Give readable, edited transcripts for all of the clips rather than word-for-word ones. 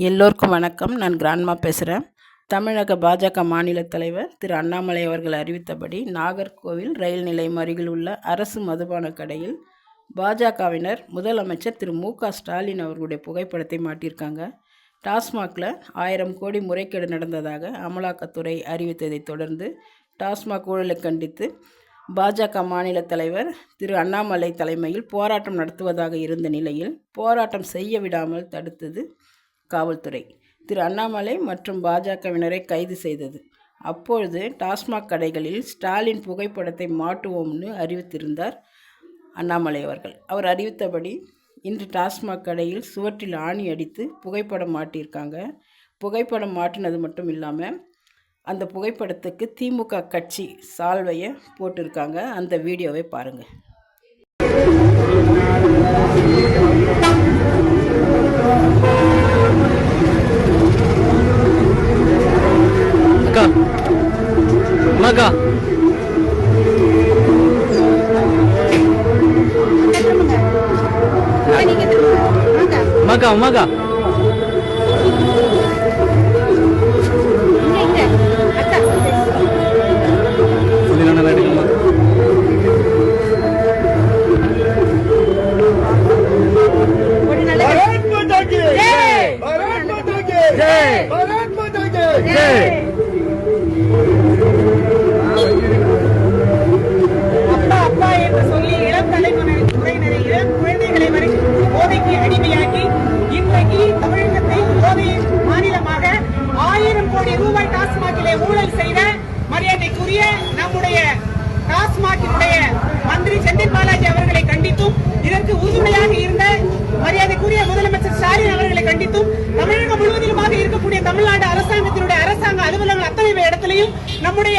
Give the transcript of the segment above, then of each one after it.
எல்லோருக்கும் வணக்கம். நான் கிராண்ட்மா பேசுகிறேன். தமிழக பாஜக மாநில தலைவர் திரு அண்ணாமலை அவர்கள் அறிவித்தபடி நாகர்கோவில் ரயில் நிலையம் அருகில் உள்ள அரசு மதுபான கடையில் பாஜகவினர் முதலமைச்சர் திரு மு.க.ஸ்டாலின் அவர்களுடைய புகைப்படத்தை மாட்டியிருக்காங்க. டாஸ்மாகில் 1000 கோடி முறைகேடு நடந்ததாக அமலாக்கத்துறை அறிவித்ததை தொடர்ந்து டாஸ்மாக் ஊழலை கண்டித்து பாஜக மாநில தலைவர் திரு அண்ணாமலை தலைமையில் போராட்டம் நடத்துவதாக இருந்த நிலையில் போராட்டம் செய்ய விடாமல் தடுத்தது காவல்துறை. திரு அண்ணாமலை மற்றும் பாஜகவினரை கைது செய்தது. அப்பொழுது டாஸ்மாக் கடைகளில் ஸ்டாலின் புகைப்படத்தை மாட்டுவோம்னு அறிவித்திருந்தார் அண்ணாமலை அவர்கள். அவர் அறிவித்தபடி இன்று டாஸ்மாக் கடையில் சுவற்றில் ஆணி அடித்து புகைப்படம் மாட்டியிருக்காங்க. புகைப்படம் மாட்டினது மட்டும் இல்லாமல் அந்த புகைப்படத்துக்கு திமுக கட்சி சால்வையை போட்டிருக்காங்க. அந்த வீடியோவை பாருங்கள். மகா மகா மகா குழந்தைகளை போதைக்கு அடிமையாக்கி இன்றைக்கு தமிழகத்தை போதை மாநிலமாக 1000 கோடி ரூபாய் டாஸ்மாகிலே ஊழல் செய்த மரியாதைக்குரிய நம்முடைய டாஸ்மாகினுடைய மந்திரி செந்தில் பாலாஜி அவர்களை கண்டித்தும் இதற்கு உறுதுணையாக இருந்த மரியாதைக்குரிய முதலமைச்சர் ஸ்டாலின் அவர்களை கண்டித்தும் தமிழகம் முழுவதிலுமாக இருக்கக்கூடிய தமிழ்நாடு அரசாங்கத்தினுடைய அரசாங்க அலுவலகங்கள் அத்தனை இடத்திலையும் நம்முடைய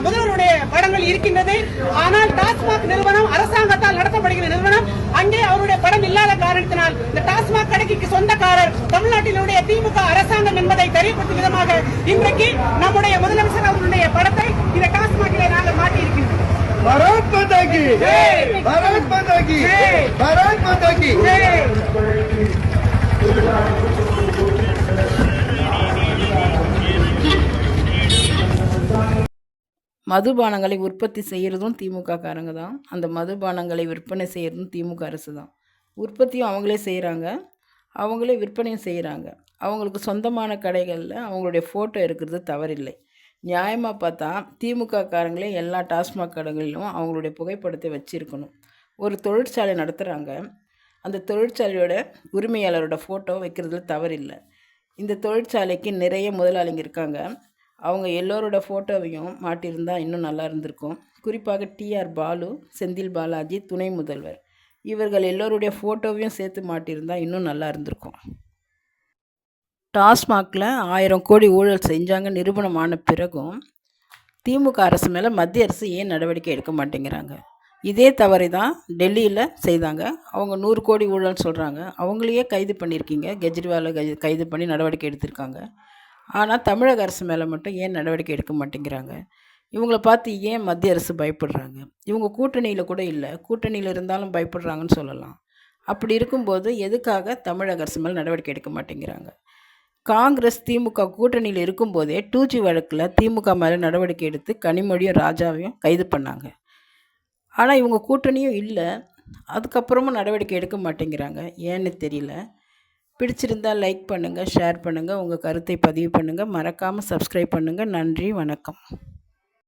முதல்வருடைய படங்கள் இருக்கின்றது. ஆனால் டாஸ்மாக் நிறுவனம் அரசாங்கத்தால் நடத்தப்படுகிற நிறுவனம். அங்கே அவருடைய படம் இல்லாத காரணத்தினால் இந்த டாஸ்மாக் கடைக்கு சொந்தக்காரர் தமிழ்நாட்டினுடைய திமுக அரசாங்கம் என்பதை தெரியப்படுத்தும் விதமாக இன்றைக்கு நம்முடைய முதலமைச்சர் அவர்களுடைய படத்தை இந்த டாஸ்மாகிலே நாங்கள் மாட்டியிருக்கின்றோம். भारत माता की जय, भारत माता की जय, भारत माता की जय. மதுபானங்களை உற்பத்தி செய்கிறதும் திமுக காரங்க தான். அந்த மதுபானங்களை விற்பனை செய்கிறதும் திமுக அரசு தான். உற்பத்தியும் அவங்களே செய்கிறாங்க, அவங்களே விற்பனையும் செய்கிறாங்க. அவங்களுக்கு சொந்தமான கடைகளில் அவங்களுடைய ஃபோட்டோ இருக்கிறது தவறில்லை. நியாயமாக பார்த்தா திமுக காரங்களே எல்லா டாஸ்மாக் கடைகளிலும் அவங்களுடைய புகைப்படத்தை வச்சுருக்கணும். ஒரு தொழிற்சாலை நடத்துகிறாங்க, அந்த தொழிற்சாலையோட உரிமையாளரோட ஃபோட்டோ வைக்கிறதுல தவறில்லை. இந்த தொழிற்சாலைக்கு நிறைய முதலாளிங்க இருக்காங்க. அவங்க எல்லோரோட ஃபோட்டோவையும் மாட்டியிருந்தால் இன்னும் நல்லா இருந்திருக்கும். குறிப்பாக டிஆர் பாலு, செந்தில் பாலாஜி துணை முதல்வர், இவர்கள் எல்லோருடைய ஃபோட்டோவையும் சேர்த்து மாட்டியிருந்தால் இன்னும் நல்லா இருந்திருக்கும். டாஸ்மாகில் 1000 கோடி ஊழல் செஞ்சாங்க நிரூபணமான பிறகும் திமுக அரசு மேலே மத்திய அரசு ஏன் நடவடிக்கை எடுக்க மாட்டேங்கிறாங்க? இதே தவறை தான் டெல்லியில் செய்தாங்க. அவங்க 100 கோடி ஊழல்னு சொல்கிறாங்க. அவங்களையே கைது பண்ணியிருக்கீங்க. கெஜ்ரிவாலை கைது பண்ணி நடவடிக்கை எடுத்திருக்காங்க. ஆனால் தமிழக அரசு மேலே மட்டும் ஏன் நடவடிக்கை எடுக்க மாட்டேங்கிறாங்க? இவங்களை பார்த்து ஏன் மத்திய அரசு பயப்படுறாங்க? இவங்க கூட்டணியில் கூட இல்லை, கூட்டணியில் இருந்தாலும் பயப்படுறாங்கன்னு சொல்லலாம். அப்படி இருக்கும்போது எதுக்காக தமிழக அரசு மேலே நடவடிக்கை எடுக்க மாட்டேங்கிறாங்க? காங்கிரஸ் திமுக கூட்டணியில் இருக்கும்போதே 2G வழக்கில் திமுக மேலே நடவடிக்கை எடுத்து கனிமொழியும் ராஜாவையும் கைது பண்ணாங்க. ஆனால் இவங்க கூட்டணியும் இல்லை, அதுக்கப்புறமும் நடவடிக்கை எடுக்க மாட்டேங்கிறாங்க. ஏன்னு தெரியல. பிடிச்சிருந்தால் லைக் பண்ணுங்கள், ஷேர் பண்ணுங்கள், உங்கள் கருத்தை பதிவு பண்ணுங்கள், மறக்காமல் சப்ஸ்கிரைப் பண்ணுங்கள். நன்றி, வணக்கம்.